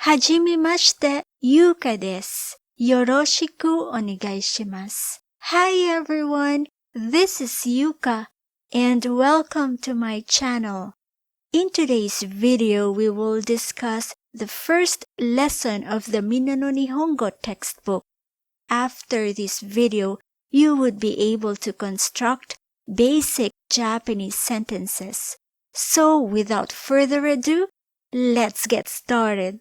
はじめまして、ゆうかです。よろしくお願いします。Hi everyone, this is Yuuka, and welcome to my channel. In today's video, we will discuss the first lesson of the Minna no Nihongo textbook. After this video, you would be able to construct basic Japanese sentences. So without further ado, let's get started.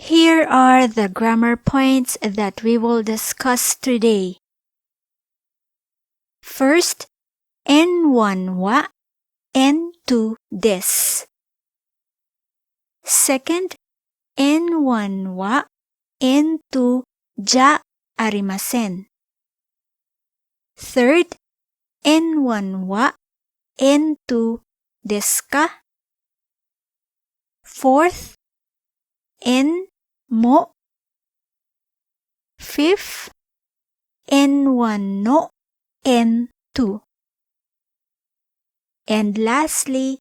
Here are the grammar points that we will discuss today. First, N1 wa N2 des. Second, N1 wa N2 ja arimasen. Third, N1 wa N2 desu ka? Fourth, N mo. Fifth, N1 no N2. And lastly,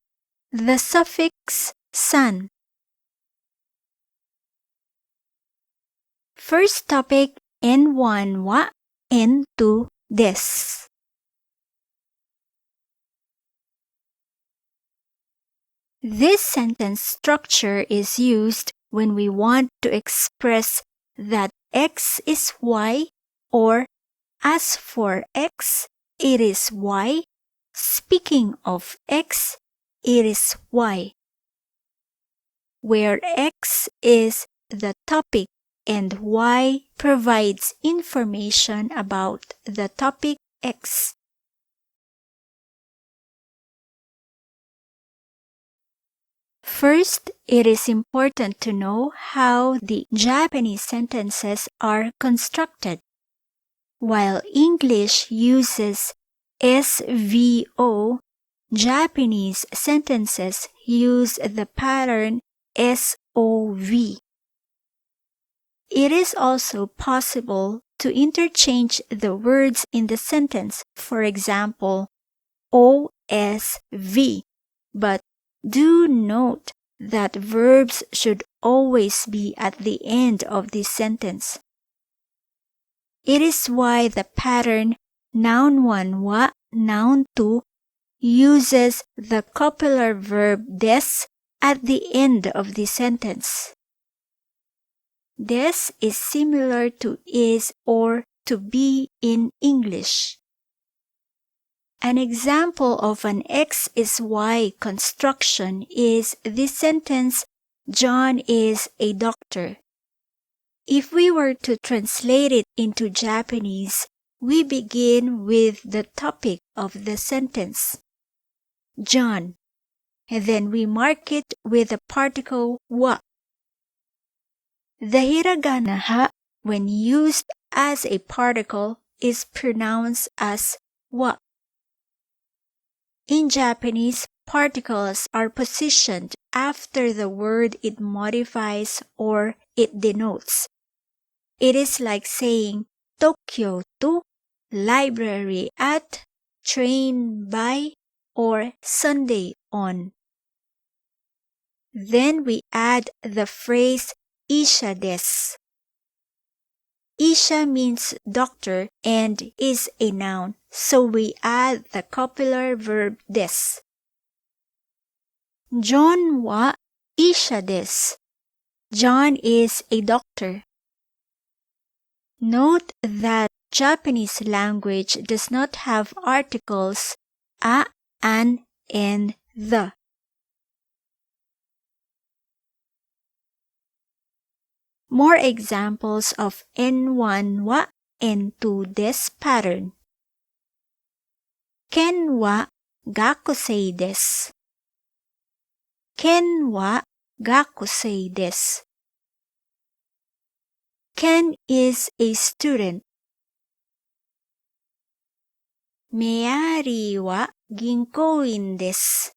the suffix san. First topic, N1 wa N2 des. This sentence structure is used when we want to express that X is Y, or as for X, it is Y. Speaking of X, it is Y. Where X is the topic and Y provides information about the topic X. First, it is important to know how the Japanese sentences are constructed. While English uses SVO, Japanese sentences use the pattern SOV. It is also possible to interchange the words in the sentence, for example, OSV, but do note that verbs should always be at the end of the sentence. It is why the pattern noun 1 wa noun 2 uses the copular verb des at the end of the sentence. Des is similar to is or to be in English. An example of an X is Y construction is the sentence, John is a doctor. If we were to translate it into Japanese, we begin with the topic of the sentence, John, and then we mark it with the particle wa. The hiragana ha, when used as a particle, is pronounced as wa. In Japanese, particles are positioned after the word it modifies or it denotes. It is like saying Tokyo to, library at, train by, or Sunday on. Then we add the phrase Isha desu. Isha means doctor and is a noun, so we add the copular verb desu. John wa Isha desu. John is a doctor. Note that Japanese language does not have articles a, an, and the. More examples of N1 wa N2 des pattern. Ken wa gakusei desu. Ken wa gakusei desu. Ken is a student. Meyari wa ginkouin desu.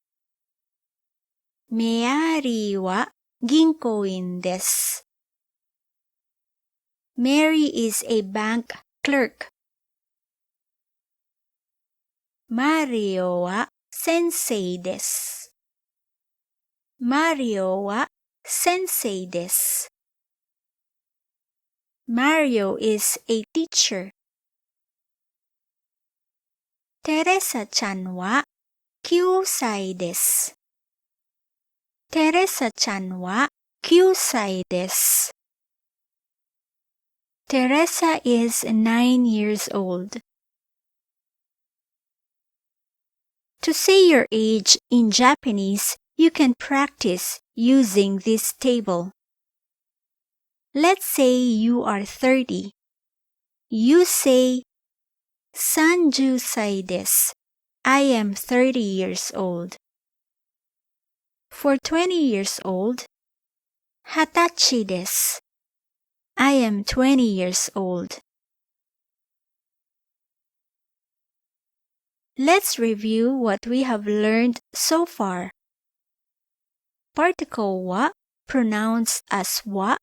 Meyari wa ginkouin desu. Mary is a bank clerk. Mario wa sensei desu. Mario wa sensei desu. Mario is a teacher. Teresa-chan wa 9 歳です。Teresa-chan wa 9 歳です。Teresa is 9 years old. To say your age in Japanese, you can practice using this table. Let's say you are 30. You say 30歳です。I am 30 years old. For 20 years old, 20歳です。I am 20 years old. Let's review what we have learned so far. Particle wa, pronounced as wa,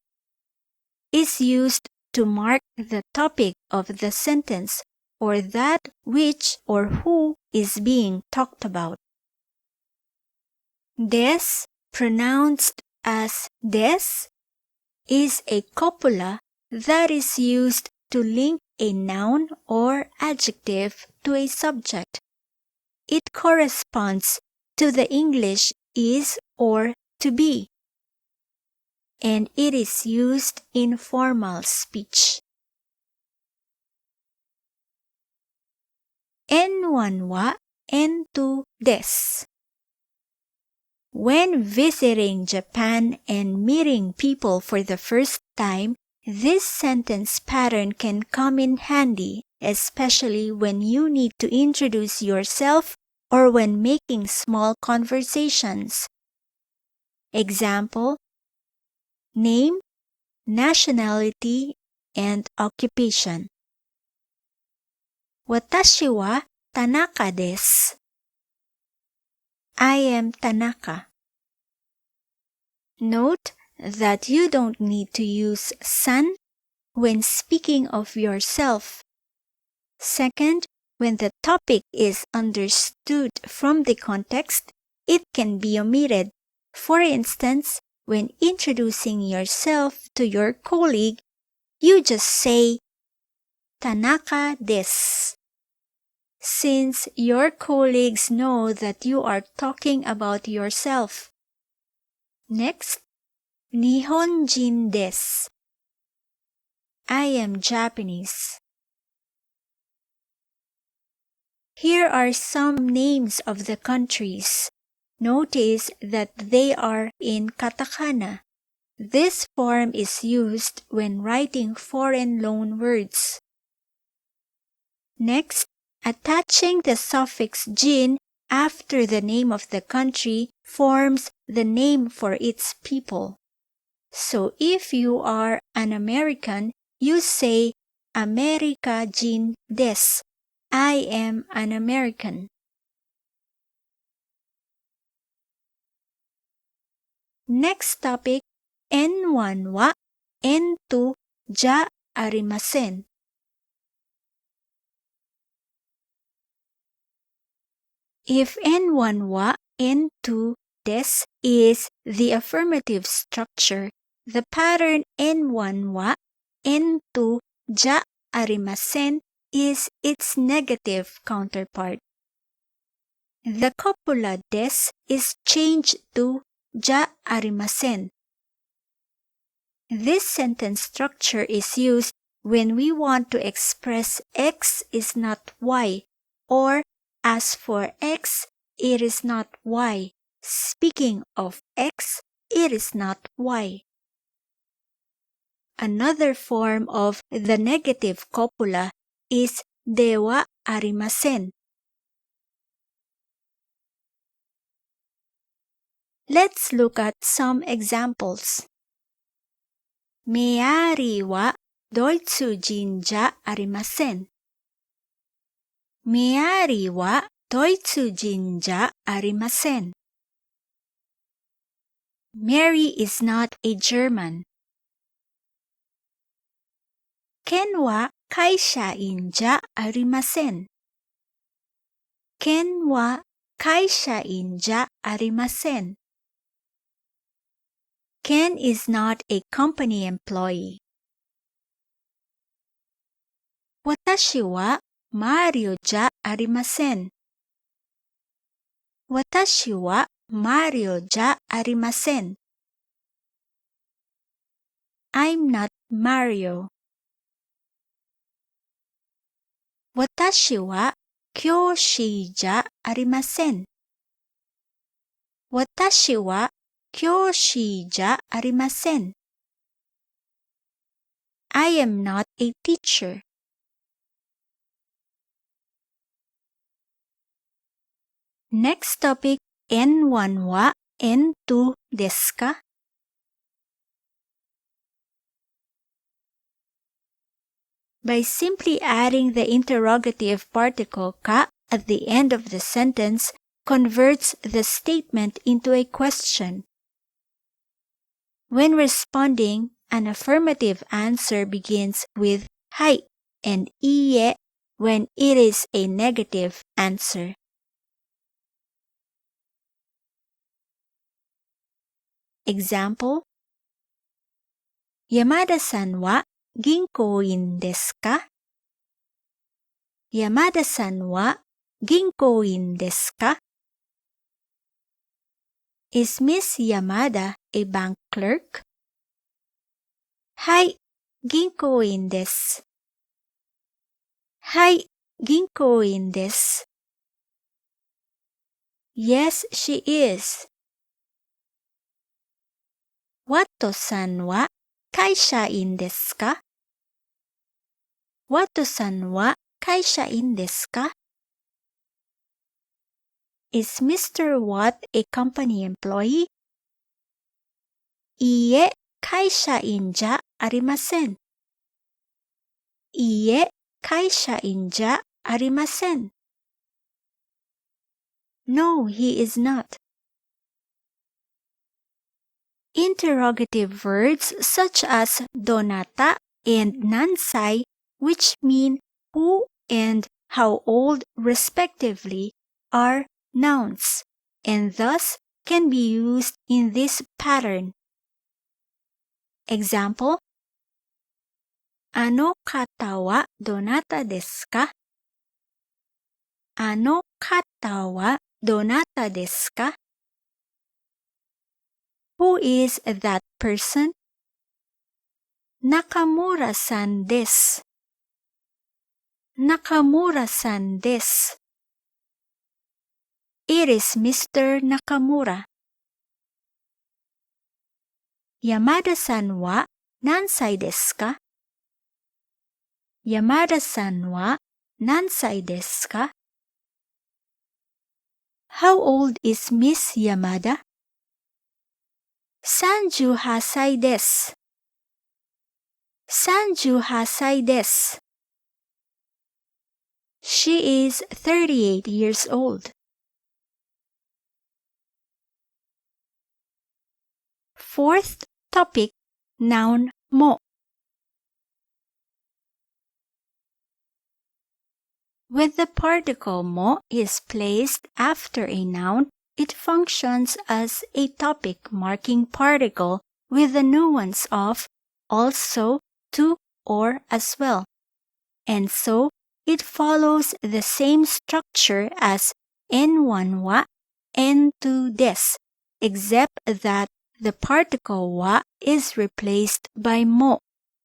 is used to mark the topic of the sentence or that which or who is being talked about. Des, pronounced as des, is a copula that is used to link a noun or adjective to a subject. It corresponds to the English is or to be, and it is used in formal speech. N1 wa N2 desu. When visiting Japan and meeting people for the first time, this sentence pattern can come in handy, especially when you need to introduce yourself or when making small conversations. Example: name, nationality, and occupation. Watashi wa Tanaka desu. I am Tanaka. Note that you don't need to use san when speaking of yourself. Second, when the topic is understood from the context, it can be omitted. For instance, when introducing yourself to your colleague, you just say Tanaka desu, since your colleagues know that you are talking about yourself. Next, Nihonjin desu. I am Japanese. Here are some names of the countries. Notice that they are in katakana. This form is used when writing foreign loan words. Next, attaching the suffix jin after the name of the country forms the name for its people. So if you are an American, you say America jin desu. I am an American. Next topic, N1 wa N2 ja arimasen. If N1 wa N2 des is the affirmative structure, the pattern N1 wa N2 ja arimasen is its negative counterpart. The copula des is changed to ja arimasen. This sentence structure is used when we want to express X is not Y, or as for X, it is not Y. Speaking of X, it is not Y. Another form of the negative copula is de wa arimasen. Let's look at some examples. Meari wa Doitsujin ja arimasen. Meari wa Doitsujin ja arimasen. Mary is not a German. Ken wa kaishain ja arimasen. Ken wa kaishain ja arimasen. Ken is not a company employee. Watashi wa Mario ja arimasen. Watashi wa Mario ja arimasen. I'm not Mario. Watashi wa kyoshi ja arimasen. Watashi wa kyoshi ja arimasen. I am not a teacher. Next topic, N1 wa N2 desu ka? By simply adding the interrogative particle ka at the end of the sentence converts the statement into a question. When responding, an affirmative answer begins with hai and iie when it is a negative answer. Example: Yamada-san wa ginkouin desu ka? Yamada-san wa ginkouin desu ka? Is Miss Yamada a bank clerk? Hai, ginkouin desu. Hai, ginkouin desu. Yes, she is. Wato-san wa kaishain desu ka? Wato-san wa kaishain desu ka? Is Mr. Watt a company employee? Iie, kaishain ja arimasen. Iie, kaishain ja arimasen. No, he is not. Interrogative words such as donata and nansai, which mean who and how old respectively, are nouns and thus can be used in this pattern. Example: Ano kata wa donata desu ka? Ano kata wa donata desu ka? Who is that person? Nakamura-san desu. Nakamura-san desu. It is Mr. Nakamura. Yamada-san wa nansai desu ka? Yamada-san wa nansai desu ka? How old is Miss Yamada? 38歳です。38歳です。She is 38 years old. Fourth topic, noun mo. When the particle mo is placed after a noun, it functions as a topic marking particle with the nuance of also, to, or as well. And so, it follows the same structure as N1 wa, N2 desu, except that the particle wa is replaced by mo,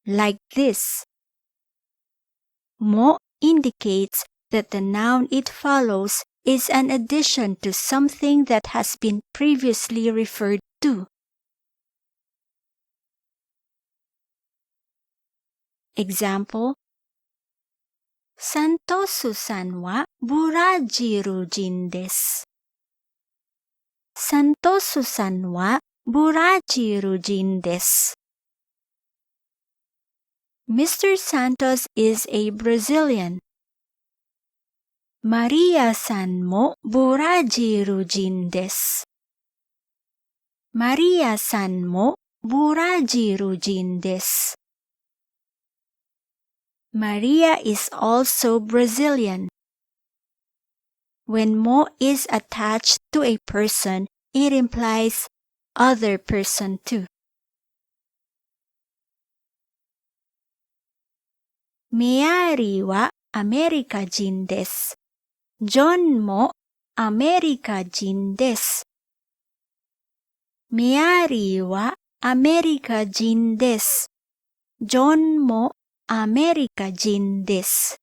like this. Mo indicates that the noun it follows is an addition to something that has been previously referred to. Example: Santosu-san wa Burajiru-jin desu. Santosu-san wa Burajiru-jin desu. Mr. Santos is a Brazilian. Maria-san mo Burajiru-jin desu. Maria-san mo Burajiru-jin desu. Maria is also Brazilian. When mo is attached to a person, it implies other person too. メアリーはアメリカ人です。ジョンもアメリカ人です。メアリーはアメリカ人です。ジョンもアメリカ人です。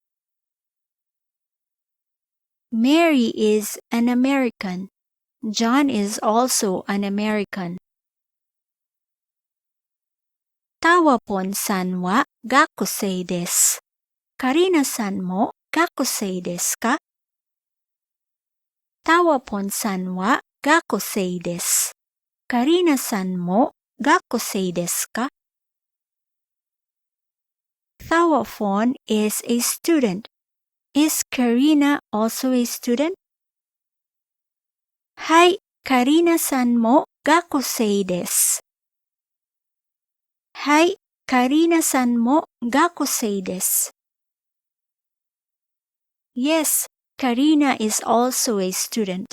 Mary is an American. John is also an American. タワポンさんは学生です。カリナさんも学生ですか？タワポンさんは学生です。カリナさんも学生ですか？ Thawaphon is a student. Is Karina also a student? はい、カリナさんも学生です。はい、カリナさんも学生です。Yes, Karina is also a student.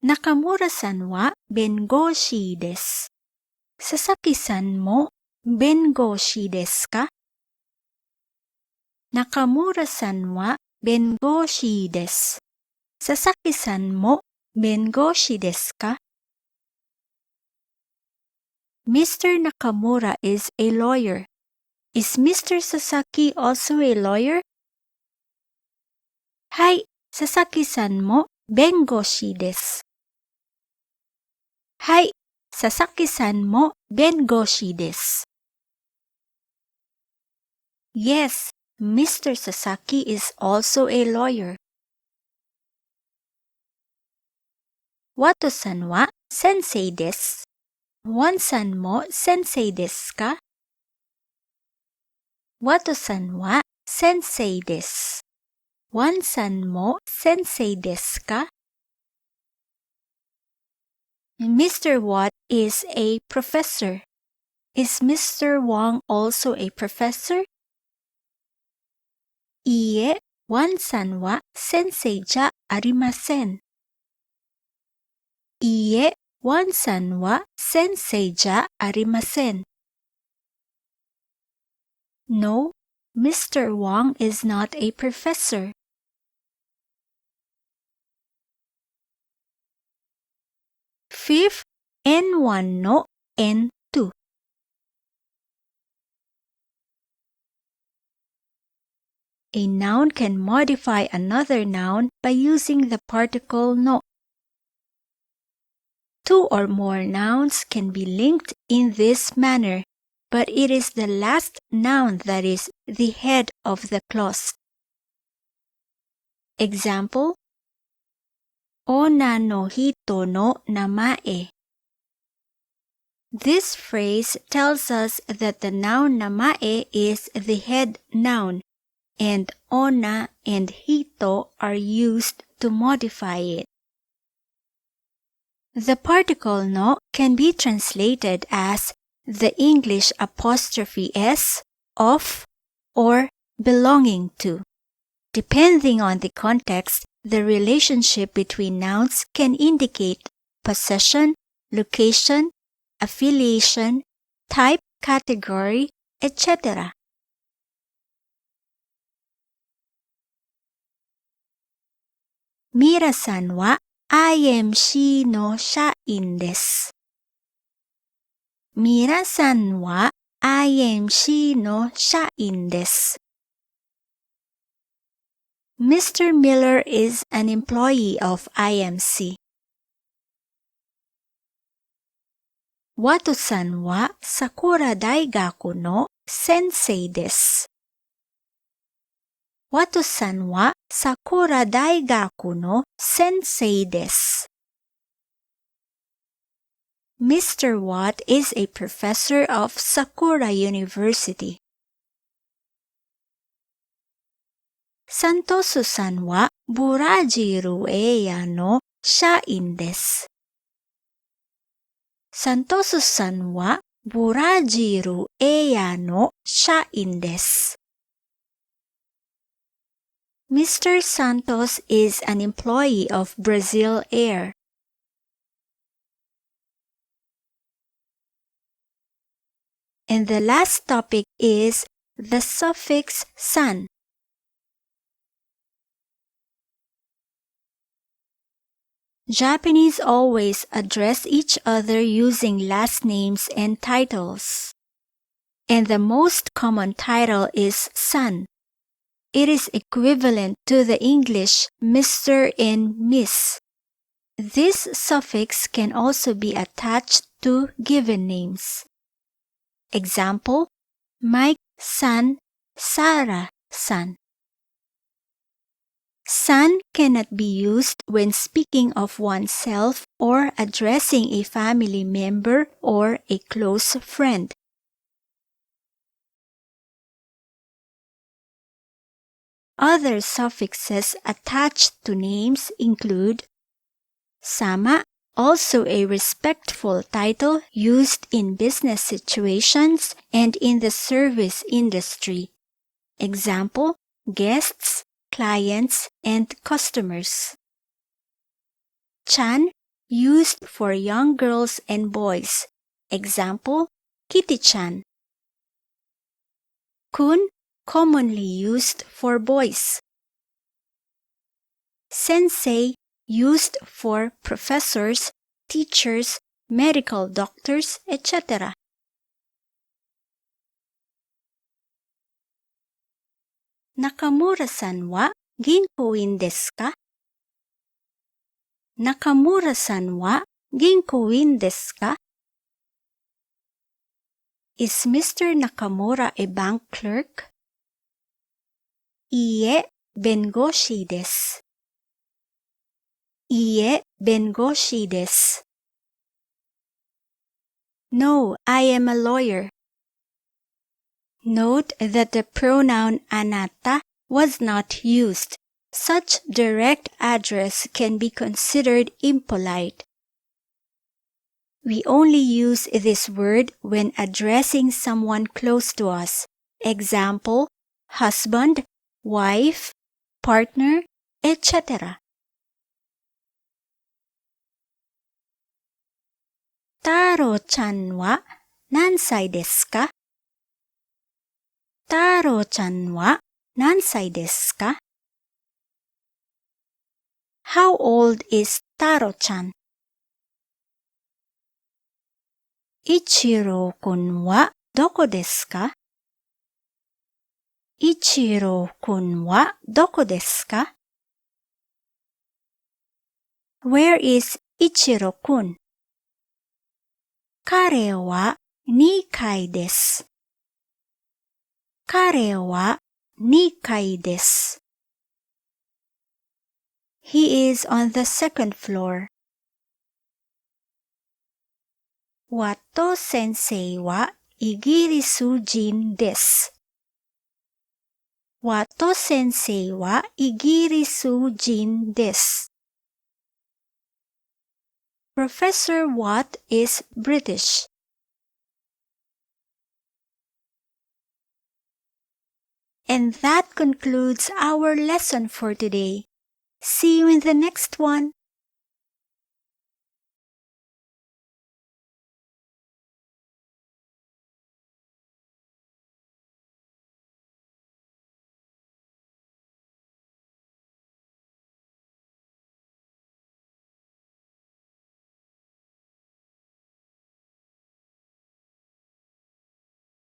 中村さんは弁護士です。佐々木さんも弁護士ですか？中村さんは弁護士です。佐々木さんも弁護士ですか？ Mr. Nakamura is a lawyer. Is Mr. Sasaki also a lawyer? はい、佐々木さんも弁護士です。はい、佐々木さんも弁護士です。Yes, Mr. Sasaki is also a lawyer. ワトさんは先生です。ワンさんも先生ですか？ワトさんは先生です。ワンさんも先生ですか？ Mr. Watt is a professor. Is Mr. Wang also a professor? いいえ、ワンさんは先生じゃありません。いいえ、ワンさんは先生じゃありません。No, Mr. Wang is not a professor. Fifth, N1 の N2. A noun can modify another noun by using the particle no. Two or more nouns can be linked in this manner, but it is the last noun that is the head of the clause. Example: 女の人の名前. This phrase tells us that the noun namae is the head noun, and ona and hito are used to modify it. The particle no can be translated as the English apostrophe s, of, or belonging to. Depending on the context, the relationship between nouns can indicate possession, location, affiliation, type, category, etc. ミラさんは IMC の社員です。ミラさんは IMC の社員です。Mr. Miller is an employee of IMC. ワトさんは桜大学の先生です。ワトさんは桜大学の先生です。Mr. Watt is a professor of Sakura University. サントスさんはブラジルエアの社員です。サントスさんはブラジルエアの社員です。Mr. Santos is an employee of Brazil Air. And the last topic is the suffix san. Japanese always address each other using last names and titles. And the most common title is san. It is equivalent to the English Mr. and Miss. This suffix can also be attached to given names. Example, Mike-san, Sarah-san. San cannot be used when speaking of oneself or addressing a family member or a close friend. Other suffixes attached to names include sama, also a respectful title used in business situations and in the service industry. Example, guests, clients, and customers. Chan, used for young girls and boys. Example, Kitty-chan. Kun, commonly used for boys. Sensei, used for professors, teachers, medical doctors, etc. Nakamura-san wa ginkuin desu ka? Nakamura-san wa ginkuin desu ka? Is Mr. Nakamura a bank clerk? Iie, bengoshi desu. Iie, bengoshi desu. No, I am a lawyer. Note that the pronoun anata was not used. Such direct address can be considered impolite. We only use this word when addressing someone close to us. Example, husband, wife, partner, etc. Taro-chan wa nansai desu ka? Taro-chan wa nansai desu ka? How old is Taro-chan? Ichiro-kun wa doko desu ka? Ichiro-kun wa doko desu ka? Where is Ichiro-kun? Kare wa 2階です。彼は2階です。He is on the second floor. ワト先生はイギリス人です。ワト先生はイギリス人です。Professor Watt is British. And that concludes our lesson for today. See you in the next one.